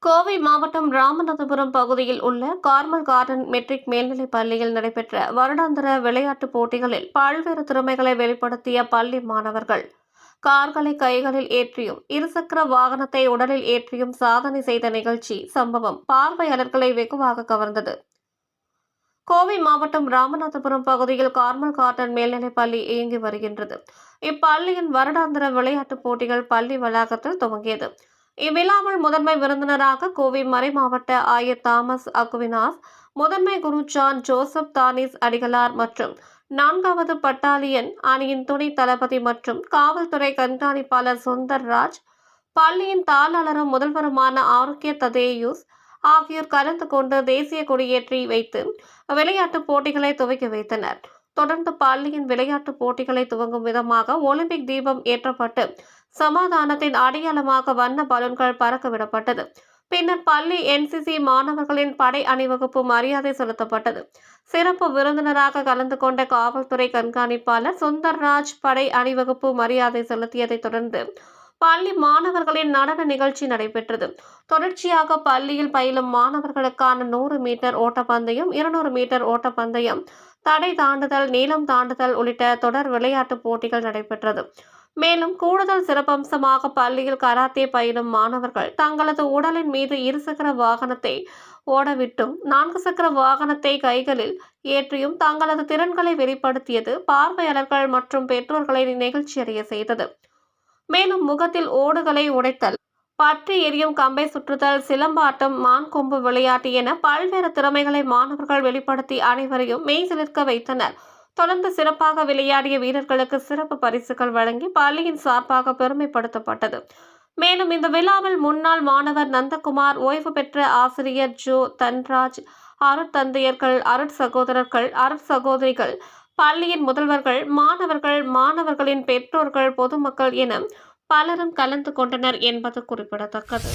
கோவை மாவட்டம் ராமநாதபுரம் பகுதியில் உள்ள கார்மல் கார்டன் மெட்ரிக் மேல்நிலைப் பள்ளியில் நடைபெற்ற வருடாந்திர விளையாட்டுப் போட்டிகளில் பல்வேறு திறமைகளை வெளிப்படுத்திய பள்ளி மாணவர்கள் கார்களை கைகளில் ஏற்றியும் இருசக்கர வாகனத்தை உடலில் ஏற்றியும் சாதனை செய்த நிகழ்ச்சி சம்பவம் பார்வையாளர்களை வெகுவாக கவர்ந்தது. கோவை மாவட்டம் ராமநாதபுரம் பகுதியில் கார்மல் கார்டன் மேல்நிலைப் பள்ளி இயங்கி வருகின்றது. இப்பள்ளியின் வருடாந்திர விளையாட்டுப் போட்டிகள் பள்ளி வளாகத்தில் துவங்கியது. இவ்விழாவில் முதன்மை விருந்தினராக கோவை மறைமாவட்ட ஆயர் தாமஸ் அகுவினாஸ், முதன்மை குரு ஜான் ஜோசப் தானிஸ் அடிகளார் மற்றும் 4வது பட்டாலியன் அணியின் துணை தளபதி மற்றும் காவல்துறை கண்காணிப்பாளர் சுந்தர்ராஜ், பள்ளியின் தாளாளரும் முதல்வருமான ஆரோக்கிய ததேயூஸ் ஆகியோர் கலந்து கொண்டு தேசிய கொடியேற்றி வைத்து விளையாட்டுப் போட்டிகளை துவக்கி வைத்தனர். தொடர்ந்து பள்ளியின் விளையாட்டுப் போட்டிகளை துவங்கும் விதமாக ஒலிம்பிக் தீபம் ஏற்றப்பட்டு சமாதானத்தின் அடையாளமாக வண்ண பலூன்கள் பறக்க விடப்பட்டது. பின்னர் பள்ளி NCC மாணவர்களின் படை அணிவகுப்பு மரியாதை செலுத்தப்பட்டது. சிறப்பு விருந்தினராக கலந்து கொண்ட காவல்துறை கண்காணிப்பாளர் சுந்தர்ராஜ் படை அணிவகுப்பு மரியாதை செலுத்தியதைத் தொடர்ந்து பள்ளி மாணவர்களின் நடன நிகழ்ச்சி நடைபெற்றது. தொடர்ச்சியாக பள்ளியில் பயிலும் மாணவர்களுக்கான 100 மீட்டர் ஓட்டப்பந்தயம், 200 மீட்டர் ஓட்டப்பந்தயம், தடை தாண்டுதல், நீளம் தாண்டுதல் உள்ளிட்ட தொடர் விளையாட்டுப் போட்டிகள் நடைபெற்றது. மேலும் கூடுதல் சிறப்பம்சமாக பள்ளியில் கராத்தே பயிலும் மாணவர்கள் தங்களது உடலின் மீது இருசக்கர வாகனத்தை ஓடவிட்டும் 4 சக்கர வாகனத்தை கைகளில் ஏற்றியும் தங்களது திறன்களை வெளிப்படுத்தியது பார்வையாளர்கள் மற்றும் பெற்றோர்களை நெகிழ்ச்சியடைய செய்தது. மேலும் முகத்தில் ஓடுகளை உடைத்தல், பற்றி எரியும் கம்பை சுற்றுதல், சிலம்பாட்டம், மான் கொம்பு விளையாட்டு என பல்வேறு திறமைகளை மாணவர்கள் வெளிப்படுத்தி அனைவரையும் மெய்சிலிர்க்க வைத்தனர். தொடர்ந்து சிறப்பாக விளையாடிய வீரர்களுக்கு சிறப்பு பரிசுகள் வழங்கி பள்ளியின் சார்பாக பெருமைப்படுத்தப்பட்டது. மேலும் இந்த விழாவில் முன்னாள் மாணவர் நந்தகுமார், ஓய்வு பெற்ற ஆசிரியர் ஜோ தன்ராஜ், அருட்தந்தையர்கள், அருட்சகோதரர்கள், அருட்சகோதரிகள், பள்ளியின் முதல்வர்கள், மாணவர்கள், மாணவர்களின் பெற்றோர்கள், பொதுமக்கள் என பலரும் கலந்து கொண்டனர் என்பது குறிப்பிடத்தக்கது.